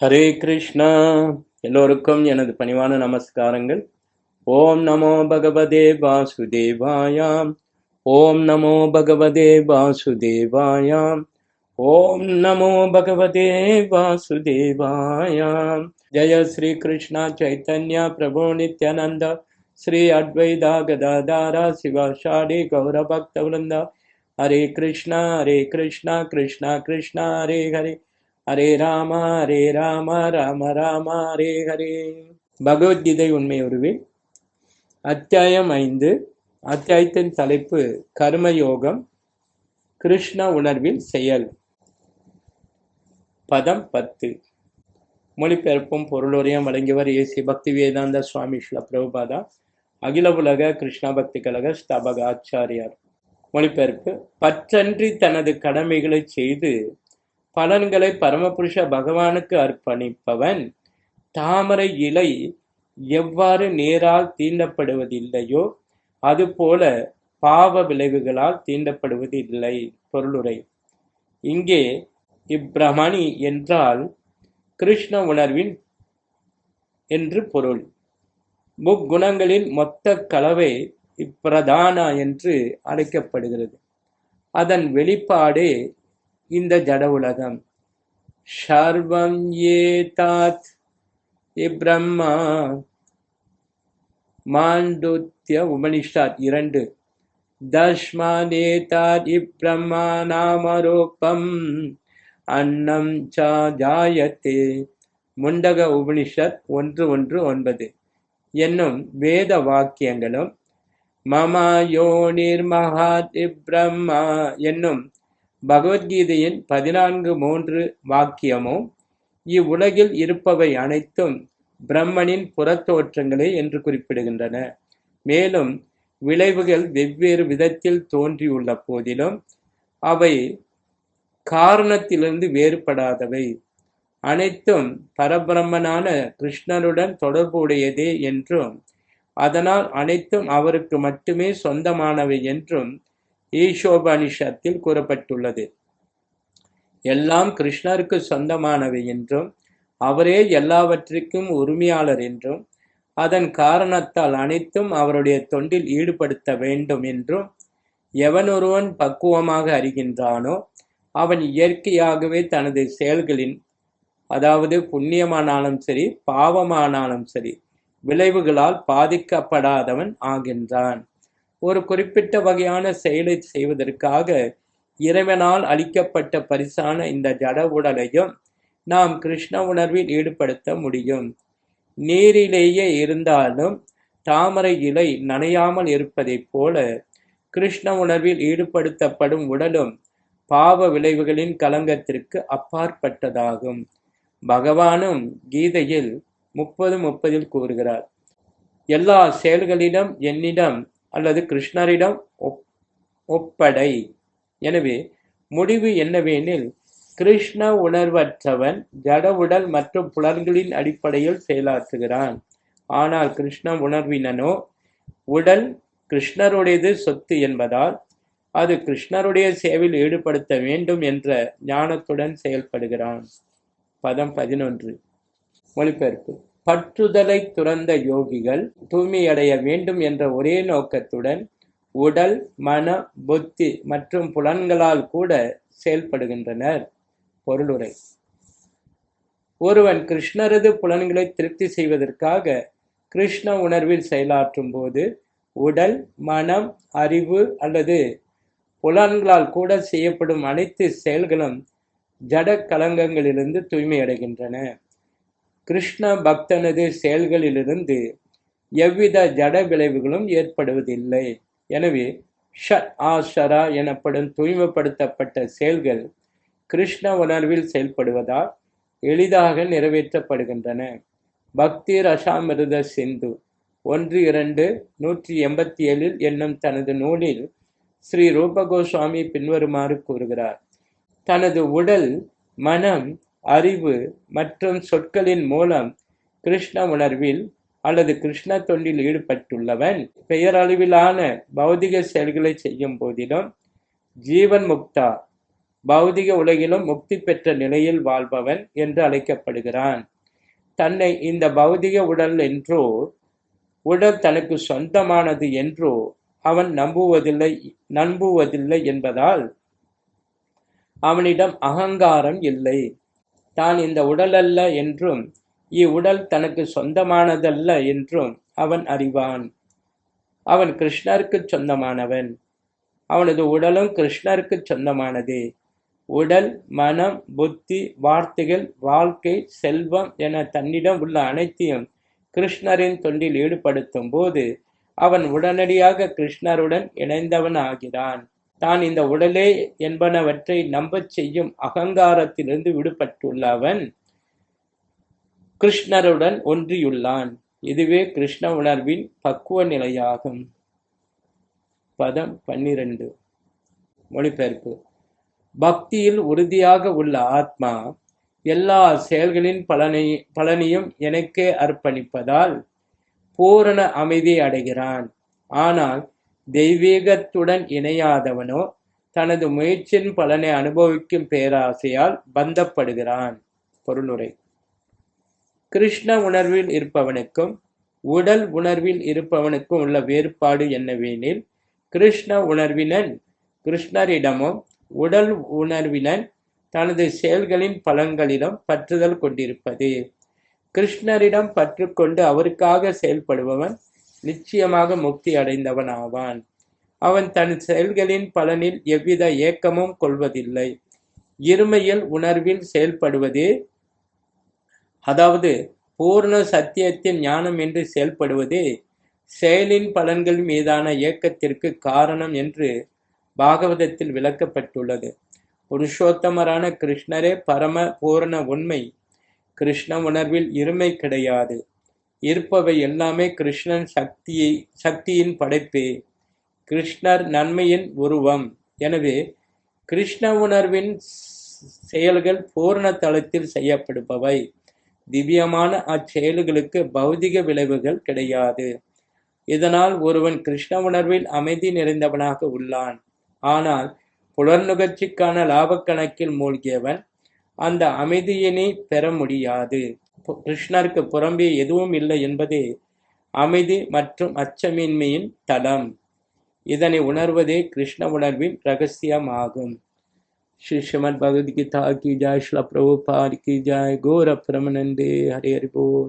ஹரே கிருஷ்ணா. எல்லோருக்கும் எனது பணிவான நமஸ்காரங்கள். ஓம் நமோ பகவதே வாசுதேவாயாம். ஓம் நமோ பகவதே வாசுதேவாயாம். ஓம் நமோ பகவதே வாசுதேவாயாம். ஜெய ஸ்ரீ கிருஷ்ணா சைத்தன்யா பிரபு நித்யானந்தா ஸ்ரீ அத்வைதா கதாதாரா சிவாஷாடி கௌரபக்த விருந்தா. ஹரே கிருஷ்ணா கிருஷ்ணா கிருஷ்ணா ஹரே ஹரே, ஹரே ராம ராம ராம ஹரே ஹரே. பகவத்கீதை உண்மை உருவில் அத்தியாயம் 5. அத்தியாயத்தின் தலைப்பு கர்மயோகம், கிருஷ்ண உணர்வில் செயல். பதம் 10. மொழிபெயர்ப்பும் பொருளுரையும் வழங்கியவர் ஏசி பக்தி வேதாந்த சுவாமி ஸ்ரீல பிரபுபாதா, அகில உலக கிருஷ்ண பக்தி கழக ஸ்தாபக ஆச்சாரியார். மொழிபெயர்ப்பு: பற்றன்றி தனது கடமைகளை செய்து பலன்களை பரமபுருஷ பகவானுக்கு அர்ப்பணிப்பவன் தாமரை இலை எவ்வாறு நேரால் தீண்டப்படுவதில்லையோ அதுபோல பாவ விளைவுகளால் தீண்டப்படுவதில்லை. பொருளுரை: இங்கே இப்பிரமணி என்றால் கிருஷ்ண உணர்வின் என்று பொருள். முக்குணங்களின் மொத்த கலவை இப்பிரதான என்று அழைக்கப்படுகிறது. அதன் வெளிப்பாடே இந்த ஜட உலகம். சர்வம் ஏதாத் இப்ரம்மா. மாண்டூத்ய உபனிஷத் 2. தஸ்மானேதாத் இப்ரம்மா நாமரூபம் அன்னம் ச ஜாயத்தே. முண்டக உபனிஷத் 1:1-9 என்னும் வேத வாக்கியங்களும் மம யோனிர் மகாத் இப்ரம்மா என்னும் பகவத்கீதையின் 14:3 வாக்கியமும் இவ்வுலகில் இருப்பவை அனைத்தும் பிரம்மனின் புறத்தோற்றங்களே என்று குறிப்பிடுகின்றன. மேலும் விளைவுகள் வெவ்வேறு விதத்தில் தோன்றியுள்ள போதிலும் அவை காரணத்திலிருந்து வேறுபடாதவை. அனைத்தும் பரபிரம்மனான கிருஷ்ணனுடன் தொடர்புடையதே என்றும் அதனால் அனைத்தும் அவருக்கு மட்டுமே சொந்தமானவை என்றும் ஈஷோபனிஷத்தில் கூறப்பட்டுள்ளது. எல்லாம் கிருஷ்ணருக்கு சொந்தமானவை என்றும் அவரே எல்லாவற்றிற்கும் உரிமையாளர் என்றும் அதன் காரணத்தால் அனைத்தும் அவருடைய தொண்டில் ஈடுபடுத்த வேண்டும் என்றும் எவனொருவன் பக்குவமாக அறிகின்றானோ அவன் இயற்கையாகவே தனது செயல்களின், அதாவது புண்ணியமானாலும் சரி பாவமானாலும் சரி, விளைவுகளால் பாதிக்கப்படாதவன் ஆகின்றான். ஒரு குறிப்பிட்ட வகையான செயலை செய்வதற்காக இறைவனால் அளிக்கப்பட்ட பரிசான இந்த ஜட உடலையும் நாம் கிருஷ்ண உணர்வில் ஈடுபடுத்த முடியும். நீரிலேயே இருந்தாலும் தாமரை இலை நனையாமல் இருப்பதைப் போல கிருஷ்ண உணர்வில் ஈடுபடுத்தப்படும் உடலும் பாவ விளைவுகளின் களங்கத்திற்கு அப்பாற்பட்டதாகும். பகவானும் கீதையில் 30:30 கூறுகிறார், எல்லா செயல்களிடம் என்னிடம் அல்லது கிருஷ்ணரிடம் ஒப்படை. எனவே முடிவு என்னவெனில், கிருஷ்ண உணர்வற்றவன் ஜட உடல் மற்றும் புலன்களின் அடிப்படையில் செயலாற்றுகிறான். ஆனால் கிருஷ்ண உணர்வினனோ உடல் கிருஷ்ணருடையது சொத்து என்பதால் அது கிருஷ்ணருடைய சேவையில் ஈடுபடுத்த வேண்டும் என்ற ஞானத்துடன் செயல்படுகிறான். பதம் 11. மொழிபெயர்ப்பு: பற்றுதலை துறந்த யோகிகள் தூய்மையடைய வேண்டும் என்ற ஒரே நோக்கத்துடன் உடல், மன, புத்தி மற்றும் புலன்களால் கூட செயல்படுகின்றனர். பொருளுரை: ஒருவன் கிருஷ்ணரது புலன்களை திருப்தி செய்வதற்காக கிருஷ்ண உணர்வில் செயலாற்றும் போது உடல், மனம், அறிவு அல்லது புலன்களால் கூட செய்யப்படும் அனைத்து செயல்களும் ஜட கலங்கங்களிலிருந்து தூய்மையடைகின்றன. கிருஷ்ண பக்தனது செயல்களிலிருந்து எவ்வித ஜட விளைவுகளும் ஏற்படுவதில்லை. எனவே ஷட் ஆஷரா எனப்படும் தூய்மைப்படுத்தப்பட்ட செயல்கள் கிருஷ்ண உணர்வில் செயல்படுவதால் எளிதாக நிறைவேற்றப்படுகின்றன. பக்தி ரசாமிருத சிந்து 1-2-187 என்னும் தனது நூலில் ஸ்ரீ ரூப கோஸ்வாமி பின்வருமாறு கூறுகிறார்: தனது உடல், மனம், அறிவு மற்றும் சொற்களின் மூலம் கிருஷ்ண உணர்வில் அல்லது கிருஷ்ண தொண்டில் ஈடுபட்டுள்ளவன் பெயரளவிலான பௌதிக செயல்களை செய்யும் போதிலும் ஜீவன் முக்தா பௌதிக உலகிலும் முக்தி பெற்ற நிலையில் வாழ்பவன் என்று அழைக்கப்படுகிறான். தன்னை இந்த பௌதிக உடல் என்றோ உடல் தனக்கு சொந்தமானது என்றோ அவன் நம்புவதில்லை என்பதால் அவனிடம் அகங்காரம் இல்லை. தான் இந்த உடல் அல்ல என்றும் இவ்வுடல் தனக்கு சொந்தமானதல்ல என்றும் அவன் அறிவான். அவன் கிருஷ்ணருக்கு சொந்தமானவன். அவனது உடலும் கிருஷ்ணருக்கு சொந்தமானதே. உடல், மனம், புத்தி, வார்த்தைகள், வாழ்க்கை, செல்வம் என தன்னிடம் உள்ள அனைத்தையும் கிருஷ்ணரின் தொண்டில் ஈடுபடுத்தும் போது அவன் உடனடியாக கிருஷ்ணருடன் இணைந்தவன் ஆகிறான். தான் இந்த உடலே என்பனவற்றை நம்பச் செய்யும் அகங்காரத்திலிருந்து விடுபட்டுள்ள அவன் கிருஷ்ணருடன் ஒன்றியுள்ளான். இதுவே கிருஷ்ண உணர்வின் பக்குவ நிலையாகும். பதம் 12. மொழிபெயர்ப்பு. பக்தியில் உறுதியாக உள்ள ஆத்மா எல்லா செயல்களின் பலனையும் எனக்கே அர்ப்பணிப்பதால் பூரண அமைதி அடைகிறான். ஆனால் தெய்வீகத்துடன் இணையாதவனோ தனது முயற்சியின் பலனை அனுபவிக்கும் பேராசையால் பந்தப்படுகிறான். பொருளுரை. கிருஷ்ண உணர்வில் இருப்பவனுக்கும் உடல் உணர்வில் இருப்பவனுக்கும் உள்ள வேறுபாடு என்னவெனில், கிருஷ்ண உணர்வினன் கிருஷ்ணரிடமும் உடல் உணர்வினன் தனது செயல்களின் பலன்களிடம் பற்றுதல் கொண்டிருப்பது. கிருஷ்ணரிடம் பற்றுக்கொண்டு அவருக்காக செயல்படுபவன் நிச்சயமாக முக்தி அடைந்தவன் ஆவான். அவன் தன் செயல்களின் பலனில் எவ்வித ஏக்கமும் கொள்வதில்லை. இருமையில் உணர்வில் செயல்படுவதே, அதாவது பூர்ண சத்தியத்தின் ஞானம் என்று செயல்படுவதே செயலின் பலன்கள் மீதான ஏக்கத்திற்கு காரணம் என்று பாகவதத்தில் விளக்கப்பட்டுள்ளது. புருஷோத்தமரான கிருஷ்ணரே பரம பூரண உண்மை. கிருஷ்ண உணர்வில் இருமை கிடையாது. இருப்பவை எல்லாமே கிருஷ்ணன் சக்தியின் படைப்பே. கிருஷ்ணர் நன்மையின் உருவம். எனவே கிருஷ்ண உணர்வின் செயல்கள் பூர்ண தளத்தில் செய்யப்படுபவை. திவ்யமான அச்செயல்களுக்கு பௌதிக விளைவுகள் கிடையாது. இதனால் ஒருவன் கிருஷ்ண உணர்வில் அமைதி நிறைந்தவனாக உள்ளான். ஆனால் புலர்நுகர்ச்சிக்கான லாபக் கணக்கில் மூழ்கியவன் அந்த அமைதியினை பெற முடியாது. கிருஷ்ணருக்கு புறம்பே எதுவும் இல்லை என்பதே அமைதி மற்றும் அச்சமின்மையின் தளம். இதனை உணர்வதே கிருஷ்ண உணர்வின் ரகசியமாகும். श्री श्रीमद् भगवद गीता की जय, श्रील प्रभुपाद की जय, गौर प्रेमानंदे, हरे हरि बोल।